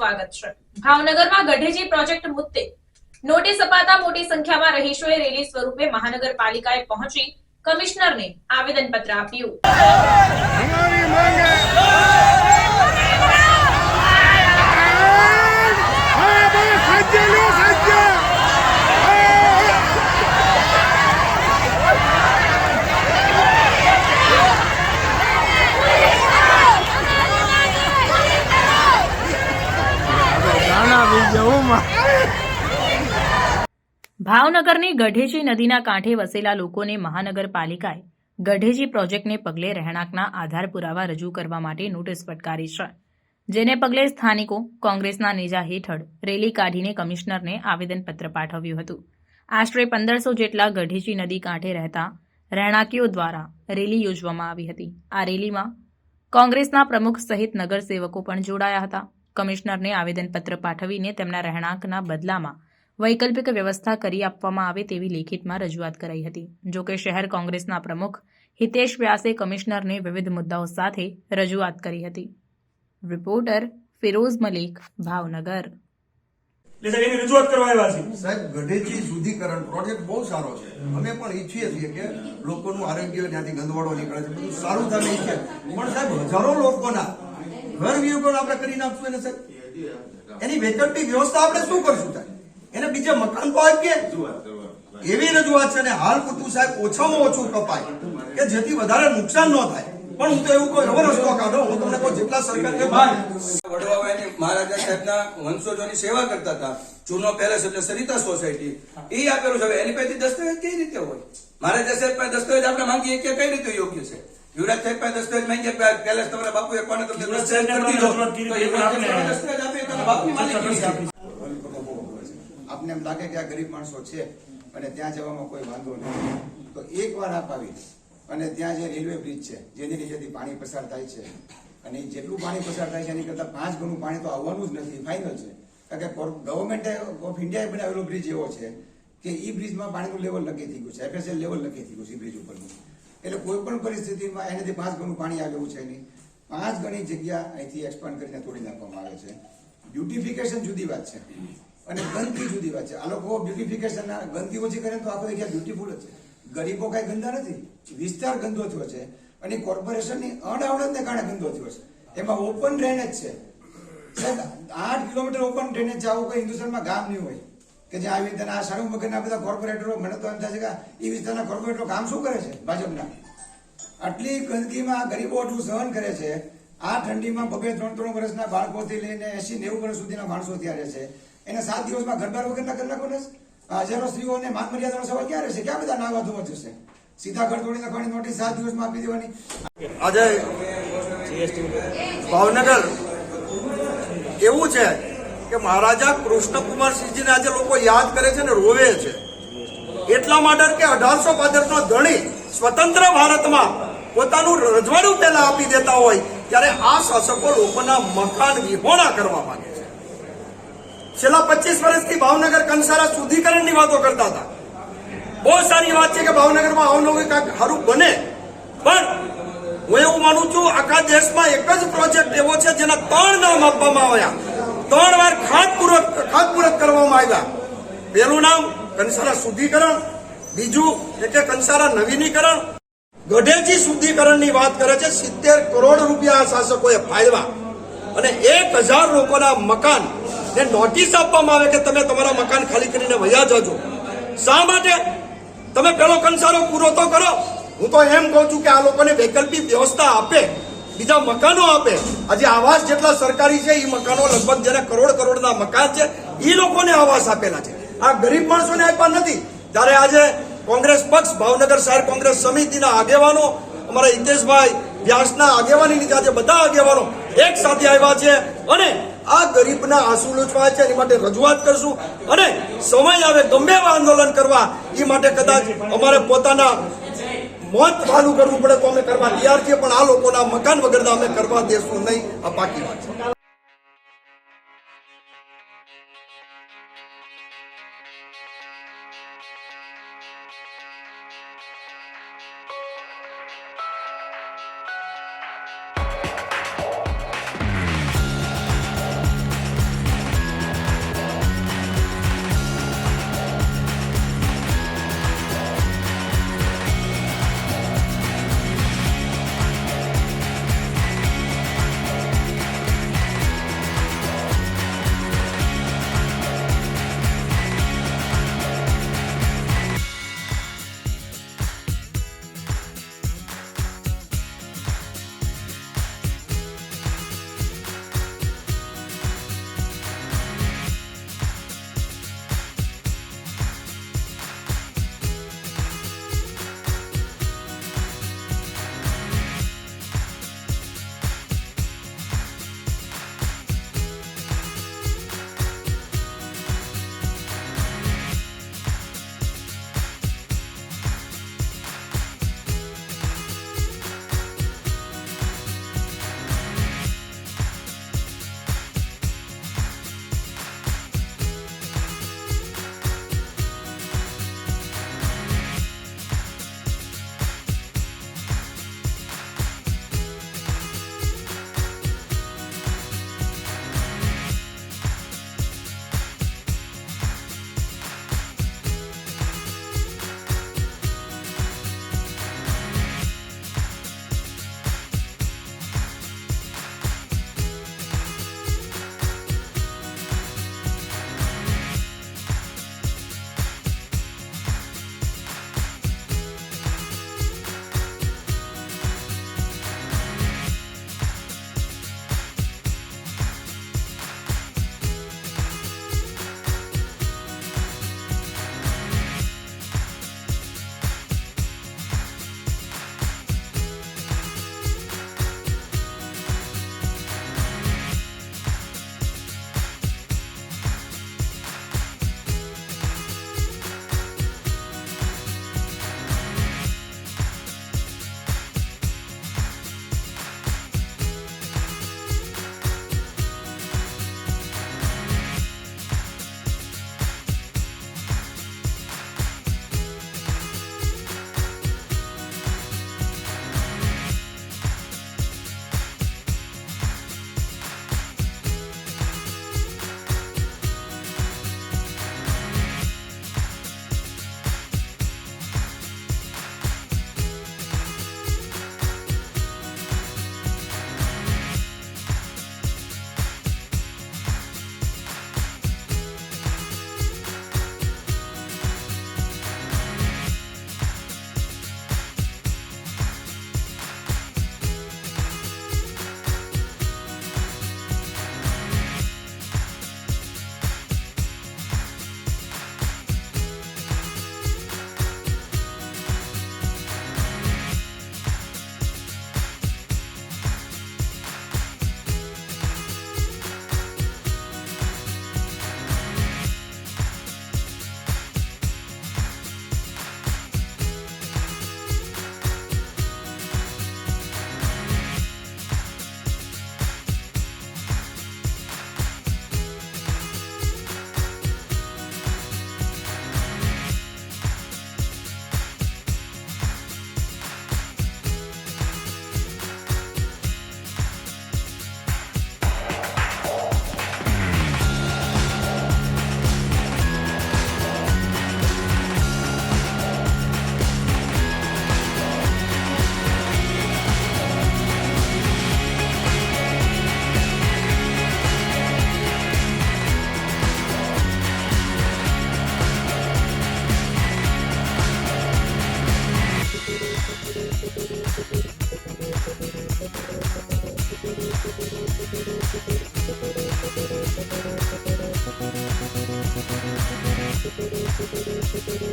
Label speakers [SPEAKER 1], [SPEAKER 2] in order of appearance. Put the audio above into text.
[SPEAKER 1] સ્વાગત છે। ભાવનગરમાં ગઢેજી પ્રોજેક્ટ મુદ્દે નોટિસ અપાતા મોટી સંખ્યામાં રહીશોએ રેલી સ્વરૂપે મહાનગરપાલિકાએ પહોંચી કમિશનરને આવેદનપત્ર આપ્યું। ભાવનગરની ગઢેજી નદીના કાંઠે વસેલા લોકોને મહાનગરપાલિકાએ ગઢેજી પ્રોજેક્ટને પગલે રહેણાંકના આધાર પુરાવા રજૂ કરવા માટે નોટિસ ફટકારી છે, જેને પગલે સ્થાનિકો કોંગ્રેસના નેજા હેઠળ રેલી કાઢીને કમિશનરને આવેદનપત્ર પાઠવ્યું હતું। આશરે 1500 જેટલા ગઢેજી નદી કાંઠે રહેતા રહેણાંકીઓ દ્વારા રેલી યોજવામાં આવી હતી। આ રેલીમાં કોંગ્રેસના પ્રમુખ સહિત નગરસેવકો પણ જોડાયા હતા। કમિશનરને આવેદનપત્ર પાઠવીને તેમના રહેણાંકના બદલામાં વૈકલ્પિક વ્યવસ્થા કરી આપવામાં આવે તેવી લેખિતમાં રજૂઆત કરાઈ હતી। જો કે શહેર કોંગ્રેસના પ્રમુખ હિતેશ વ્યાસે કમિશનરને વિવિધ મુદ્દાઓ સાથે રજૂઆત કરી હતી। રિપોર્ટર ફિરોઝ મલિક, ભાવનગર।
[SPEAKER 2] રજૂઆત કરવા આવ્યા છે
[SPEAKER 3] સાહેબ, ગઢેજી શુદ્ધિકરણ પ્રોજેક્ટ બહુ સારો છે। અમે પણ ઈચ્છીએ છીએ કે લોકોનું આરોગ્ય ત્યાંથી ગંદવાડો નીકળે છે, બધું સારું થાય ઈચ્છે, પણ સાહેબ હજારો લોકોના ઘર વિયોગો આપણે કરી નાખશું એને સાહેબ, એની વૈકલ્પિક વ્યવસ્થા આપણે શું કરશું સાહેબ? એને બીજે મકાન તો આપીએ એવી રજૂઆત છે। અને હાલ પૂરતું સાહેબ ઓછામાં ઓછું કપાય કે જેથી વધારે નુકસાન ન થાય। પણ હું તો એવું કોઈ એવો રસ્તો કાઢો, હું તમને કહું જેટલા સરકાર
[SPEAKER 4] વડવાવાની મહારાજા સાહેબના વંશજોની સેવા કરતા હતા, જૂનો પેલેસ એટલે સરિતા સોસાયટી એ આપેલું છે। એની પાસે દસ્તાવેજ કઈ રીતે હોય? મહારાજા સાહેબ પાસે દસ્તાવેજ આપણે માંગીએ કે કઈ રીતે યોગ્ય છે? યુવરાજ સાહેબ પાસે દસ્તાવેજ માંગીએ, પેલેસ તમારા બાપુ એક કોને તમને દસ્તાવેજ કરી દીધો તો એ દસ્તાવેજ આપે તો બાપુની માલિકી છે।
[SPEAKER 5] આપને એમ લાગે કે આ ગરીબ માણસો છે અને ત્યાં જવામાં કોઈ વાંધો નથી, તો એકવાર આપ આવી અને ત્યાં જે રેલવે બ્રિજ છે જેની નીચેથી પાણી પસાર થાય છે, અને જેટલું પાણી પસાર થાય છે એની કરતા 5 ગણું પાણી તો આવવાનું જ નથી, ફાઇનલ છે। કારણ કે ગવર્મેન્ટ ઓફ ઇન્ડિયાએ બનાવેલો બ્રિજ એવો છે કે એ બ્રિજમાં પાણીનું લેવલ નક્કી થઈ ગયું છે, FSL લેવલ નક્કી થઈ ગયું છે બ્રિજ ઉપરનું, એટલે કોઈ પણ પરિસ્થિતિમાં એનાથી 5 ગણું પાણી આવ્યું છે નહીં। 5 ગણી જગ્યા અહીંથી એક્સપાન્ડ કરીને તોડી નાખવામાં આવે છે। બ્યુટિફિકેશન જુદી વાત છે અને ગંદકી જુદી વાત છે। આ લોકો બ્યુટિફિકેશન ગંદકી ઓછી કરે તો આખો જગ્યા બ્યુટીફુલ જ છે। ગરીબો કઈ ગંદા નથી, વિસ્તાર ગંદો થયો છે અને કોર્પોરેશનની અનાવડતને કારણે ગંદો થયો છે। એમાં ઓપન ડ્રેનેજ છે સાહેબ, 8 કિલોમીટર ઓપન ડ્રેનેજ છે। આવું કોઈ હિન્દુસ્તાનમાં ગામ નહીં હોય કે જ્યાં આવી રીતે આ સારું વગરના બધા કોર્પોરેટરો, મને તો એમ થાય છે કે એ વિસ્તારના કોર્પોરેટરો કામ શું કરે છે ભાજપના? આટલી ગંદકીમાં ગરીબો એટલું સહન કરે છે। આ ઠંડીમાં 2-3 વર્ષના બાળકોથી લઈને 80-90 વર્ષ સુધીના માણસો ત્યાં રહે છે। એને 7 દિવસમાં ઘરબાર વગરના કરી નાખો ને, હજારો સ્ત્રીઓને માન મર્યાદાનો સવાલ ક્યાં રહેશે? ક્યાં બધા નાવા ધોવા જશે? સીધા ઘર તોડી નાખવાની નોટિસ 7 દિવસમાં આપી દેવાની।
[SPEAKER 3] આજે ભાવનગર એવું છે કે મહારાજા કૃષ્ણકુમારસિંહજીને આજે લોકો યાદ કરે છે ને રોવે છે, એટલા માટે કે 1865નો ધણી સ્વતંત્ર ભારતમાં પોતાનું રજવાડું પહેલા આપી દેતા હોય ત્યારે આ શાસકો લોકોના મકાન વિહોણા કરવા માંગે છે। છેલ્લા 25 વર્ષથી ભાવનગર કંસારા શુદ્ધિકરણની વાતો કરતા હતા। બહુ સારી વાત છે કે ભાવનગરમાં અવનવું કાંઈક સારું બને, પણ હું એવું માનું છું આખા દેશમાં એક જ પ્રોજેક્ટ એવો છે જેના 3 નામ આપવામાં આવ્યા, 3 વાર ખાતમુહૂર્ત કરવામાં આવ્યા। પહેલું નામ કંસારા શુદ્ધિકરણ, બીજું એટલે કંસારા નવીનીકરણ। ગઢેજી શુદ્ધિકરણની વાત કરે છે, 70 કરોડ રૂપિયા શાસકોએ ફાળવ્યા અને 1000 લોકોના મકાન ને નોટિસ આપવામાં આવે કે તમે તમારા મકાન ખાલી કરીને વયા જજો। શા માટે? તમે પેલો કંસારો પૂરો તો કરો। હું તો એમ કહું છું કે આ લોકોને વૈકલ્પિક વ્યવસ્થા આપે, બીજા મકાનો આપે। આજે આવાસ જેટલા સરકારી છે એ મકાનો લગભગ જેને કરોડના મકાન છે એ લોકોને આવાસ આપેલા છે, આ ગરીબ માણસોને આપ્યા નથી। ત્યારે આજે કોંગ્રેસ પક્ષ, ભાવનગર શહેર કોંગ્રેસ સમિતિના આગેવાનો, અમારા હિતેશભાઈ વ્યાસના આગેવાની નીચે આજે બધા આગેવાનો એક સાથે આવ્યા છે અને આ ગરીબના આંસુ લૂછવા છે એની માટે રજૂઆત કરશું અને સમય આવે ગમે એવા આંદોલન કરવા એ માટે કદાચ અમારે પોતાના મોત વાલું કરવું પડે તો અમે કરવા તૈયાર છીએ, પણ આ લોકોના મકાન વગરના અમે કરવા દેશું નહીં, આ પાકી વાત છે।
[SPEAKER 6] છે.